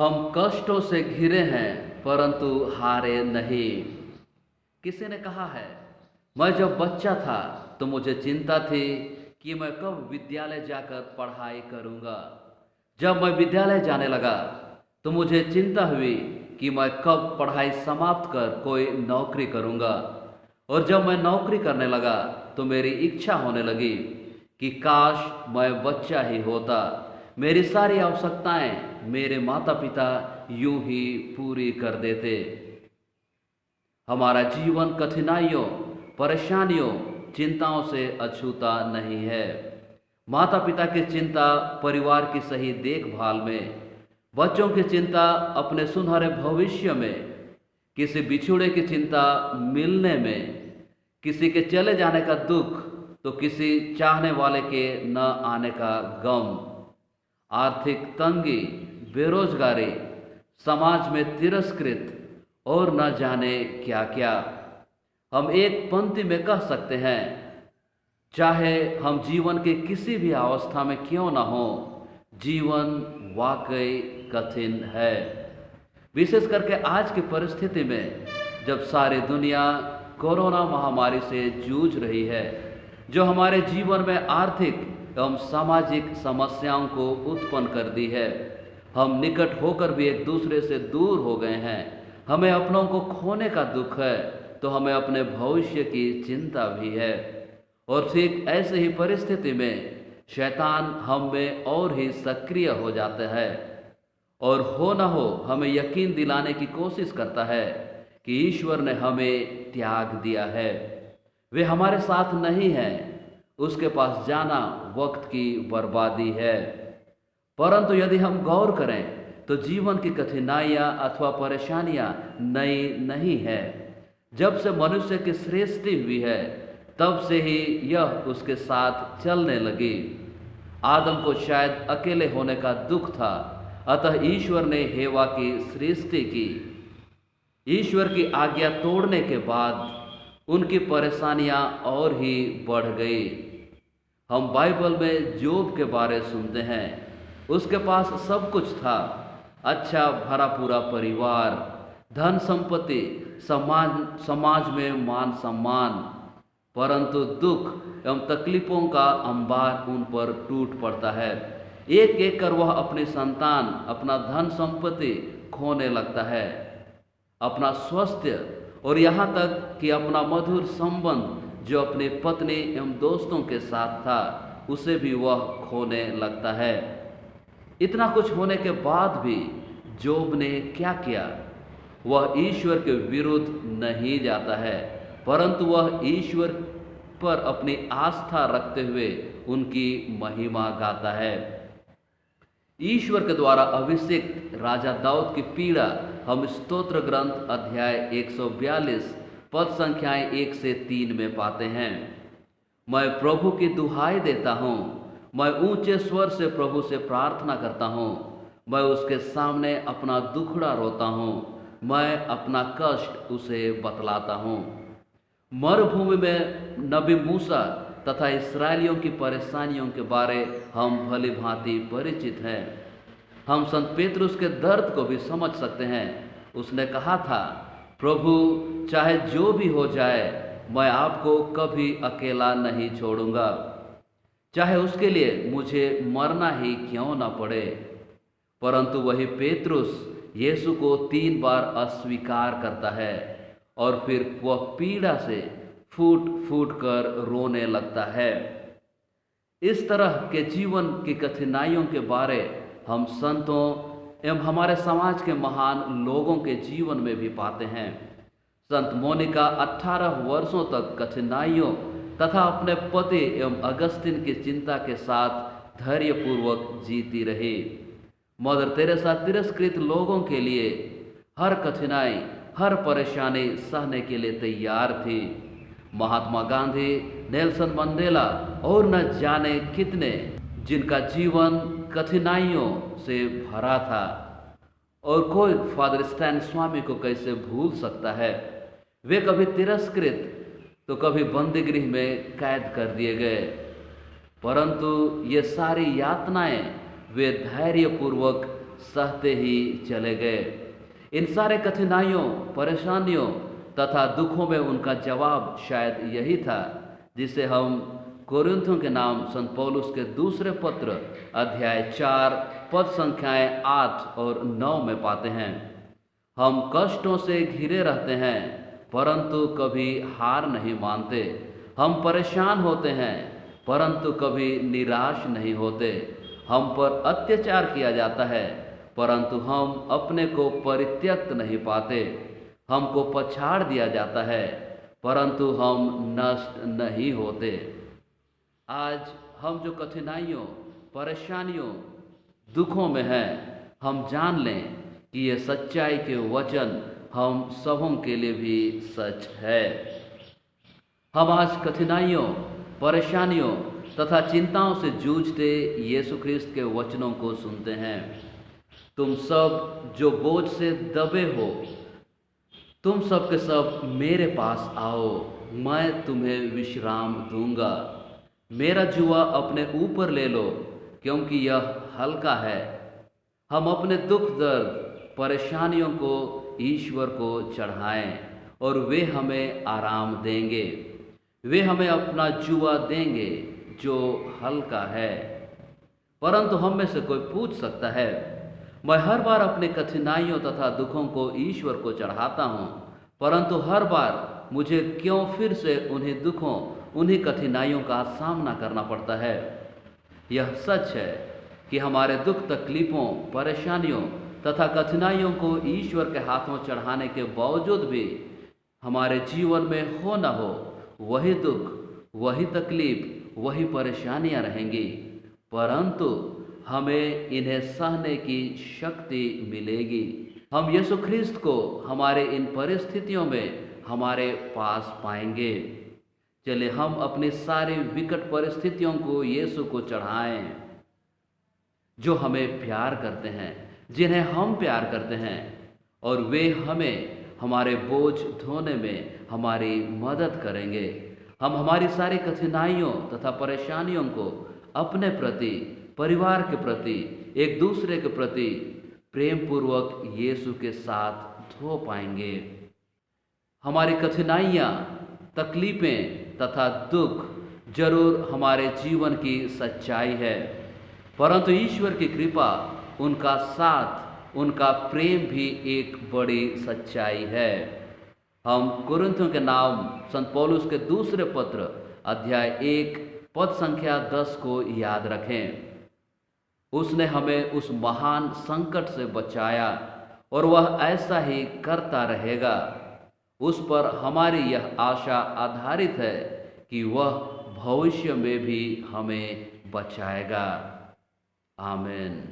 हम कष्टों से घिरे हैं परंतु हारे नहीं। किसी ने कहा है, मैं जब बच्चा था तो मुझे चिंता थी कि मैं कब विद्यालय जाकर पढ़ाई करूंगा। जब मैं विद्यालय जाने लगा तो मुझे चिंता हुई कि मैं कब पढ़ाई समाप्त कर कोई नौकरी करूंगा। और जब मैं नौकरी करने लगा तो मेरी इच्छा होने लगी कि काश मैं बच्चा ही होता। मेरी सारी आवश्यकताएं मेरे माता पिता यूं ही पूरी कर देते। हमारा जीवन कठिनाइयों, परेशानियों, चिंताओं से अछूता नहीं है। माता पिता की चिंता परिवार की सही देखभाल में, बच्चों की चिंता अपने सुनहरे भविष्य में, किसी बिछुड़े की चिंता मिलने में, किसी के चले जाने का दुख तो किसी चाहने वाले के न आने का गम, आर्थिक तंगी, बेरोजगारी, समाज में तिरस्कृत और न जाने क्या क्या। हम एक पंक्ति में कह सकते हैं, चाहे हम जीवन के किसी भी अवस्था में क्यों न हो, जीवन वाकई कठिन है। विशेष करके आज की परिस्थिति में जब सारी दुनिया कोरोना महामारी से जूझ रही है, जो हमारे जीवन में आर्थिक एवं सामाजिक समस्याओं को उत्पन्न कर दी है। हम निकट होकर भी एक दूसरे से दूर हो गए हैं। हमें अपनों को खोने का दुख है तो हमें अपने भविष्य की चिंता भी है। और ठीक ऐसे ही परिस्थिति में शैतान हम में और ही सक्रिय हो जाता है और हो ना हो हमें यकीन दिलाने की कोशिश करता है कि ईश्वर ने हमें त्याग दिया है, वे हमारे साथ नहीं हैं, उसके पास जाना वक्त की बर्बादी है। परंतु यदि हम गौर करें तो जीवन की कठिनाइयाँ अथवा परेशानियाँ नई नहीं है। जब से मनुष्य की सृष्टि हुई है तब से ही यह उसके साथ चलने लगी। आदम को शायद अकेले होने का दुख था, अतः ईश्वर ने हेवा की सृष्टि की। ईश्वर की आज्ञा तोड़ने के बाद उनकी परेशानियां और ही बढ़ गई। हम बाइबल में जोब के बारे सुनते हैं। उसके पास सब कुछ था, अच्छा भरा पूरा परिवार, धन संपत्ति, समाज में मान सम्मान। परंतु दुख एवं तकलीफों का अंबार उन पर टूट पड़ता है। एक एक कर वह अपनी संतान, अपना धन संपत्ति खोने लगता है, अपना स्वास्थ्य और यहाँ तक कि अपना मधुर संबंध जो अपनी पत्नी एवं दोस्तों के साथ था उसे भी वह खोने लगता है। इतना कुछ होने के बाद भी जोब ने क्या किया? वह ईश्वर के विरुद्ध नहीं जाता है, परंतु वह ईश्वर पर अपनी आस्था रखते हुए उनकी महिमा गाता है। ईश्वर के द्वारा अभिषिक्त राजा दाऊद की पीड़ा हम स्तोत्र ग्रंथ अध्याय 142 पद संख्याएं 1 से 3 में पाते हैं। मैं प्रभु की दुहाई देता हूँ, मैं ऊंचे स्वर से प्रभु से प्रार्थना करता हूँ, मैं उसके सामने अपना दुखड़ा रोता हूँ, मैं अपना कष्ट उसे बतलाता हूँ। मरुभूमि में नबी मूसा तथा इस्राएलियों की परेशानियों के बारे हम भली भांति परिचित हैं। हम संत पेतरुस के दर्द को भी समझ सकते हैं। उसने कहा था, प्रभु चाहे जो भी हो जाए मैं आपको कभी अकेला नहीं छोड़ूंगा, चाहे उसके लिए मुझे मरना ही क्यों ना पड़े। परंतु वही पेतरुस यीशु को 3 बार अस्वीकार करता है और फिर वह पीड़ा से फूट फूट कर रोने लगता है। इस तरह के जीवन की कठिनाइयों के बारे हम संतों एवं हमारे समाज के महान लोगों के जीवन में भी पाते हैं। संत मोनिका 18 वर्षों तक कठिनाइयों तथा अपने पति एवं अगस्तिन की चिंता के साथ धैर्यपूर्वक जीती रही। मदर तेरेसा तिरस्कृत लोगों के लिए हर कठिनाई, हर परेशानी सहने के लिए तैयार थी। महात्मा गांधी, नेल्सन मंडेला और न जाने कितने जिनका जीवन कठिनाइयों से भरा था, और कोई फादर स्टैन स्वामी को कैसे भूल सकता है। वे कभी तिरस्कृत तो कभी बंदीगृह में कैद कर दिए गए, परंतु ये सारी यातनाएं वे धैर्यपूर्वक सहते ही चले गए। इन सारे कठिनाइयों, परेशानियों तथा दुखों में उनका जवाब शायद यही था जिसे हम कोरिन्थियों के नाम संत पौलुस के दूसरे पत्र अध्याय 4 पद संख्याएं 8 और 9 में पाते हैं। हम कष्टों से घिरे रहते हैं परंतु कभी हार नहीं मानते। हम परेशान होते हैं परंतु कभी निराश नहीं होते। हम पर अत्याचार किया जाता है परंतु हम अपने को परित्यक्त नहीं पाते। हमको पछाड़ दिया जाता है परंतु हम नष्ट नहीं होते। आज हम जो कठिनाइयों, परेशानियों, दुखों में हैं, हम जान लें कि ये सच्चाई के वचन हम सबों के लिए भी सच है। हम आज कठिनाइयों, परेशानियों तथा चिंताओं से जूझते यीशु ख्रिस्त के वचनों को सुनते हैं। तुम सब जो बोझ से दबे हो, तुम सब के सब मेरे पास आओ, मैं तुम्हें विश्राम दूंगा। मेरा जुआ अपने ऊपर ले लो क्योंकि यह हल्का है। हम अपने दुख, दर्द, परेशानियों को ईश्वर को चढ़ाएं और वे हमें आराम देंगे। वे हमें अपना जुआ देंगे जो हल्का है। परंतु हम में से कोई पूछ सकता है, मैं हर बार अपने कठिनाइयों तथा दुखों को ईश्वर को चढ़ाता हूँ, परंतु हर बार मुझे क्यों फिर से उन्हीं दुखों, उन्हीं कठिनाइयों का सामना करना पड़ता है? यह सच है कि हमारे दुख, तकलीफों, परेशानियों तथा कठिनाइयों को ईश्वर के हाथों चढ़ाने के बावजूद भी हमारे जीवन में हो न हो वही दुख, वही तकलीफ, वही परेशानियां रहेंगी, परंतु हमें इन्हें सहने की शक्ति मिलेगी। हम यीशु ख्रिस्त को हमारे इन परिस्थितियों में हमारे पास पाएंगे। चलिए हम अपनी सारी विकट परिस्थितियों को यीशु को चढ़ाएं, जो हमें प्यार करते हैं, जिन्हें हम प्यार करते हैं, और वे हमें हमारे बोझ धोने में हमारी मदद करेंगे। हम हमारी सारी कठिनाइयों तथा परेशानियों को अपने प्रति, परिवार के प्रति, एक दूसरे के प्रति प्रेम पूर्वक यीशु के साथ धो पाएंगे। हमारी कठिनाइयाँ, तकलीफें तथा दुख जरूर हमारे जीवन की सच्चाई है, परंतु ईश्वर की कृपा, उनका साथ, उनका प्रेम भी एक बड़ी सच्चाई है। हम कोरिन्थियों के नाम संत पौलुस के दूसरे पत्र अध्याय 1 पद संख्या 10 को याद रखें। उसने हमें उस महान संकट से बचाया और वह ऐसा ही करता रहेगा। उस पर हमारी यह आशा आधारित है कि वह भविष्य में भी हमें बचाएगा। आमीन।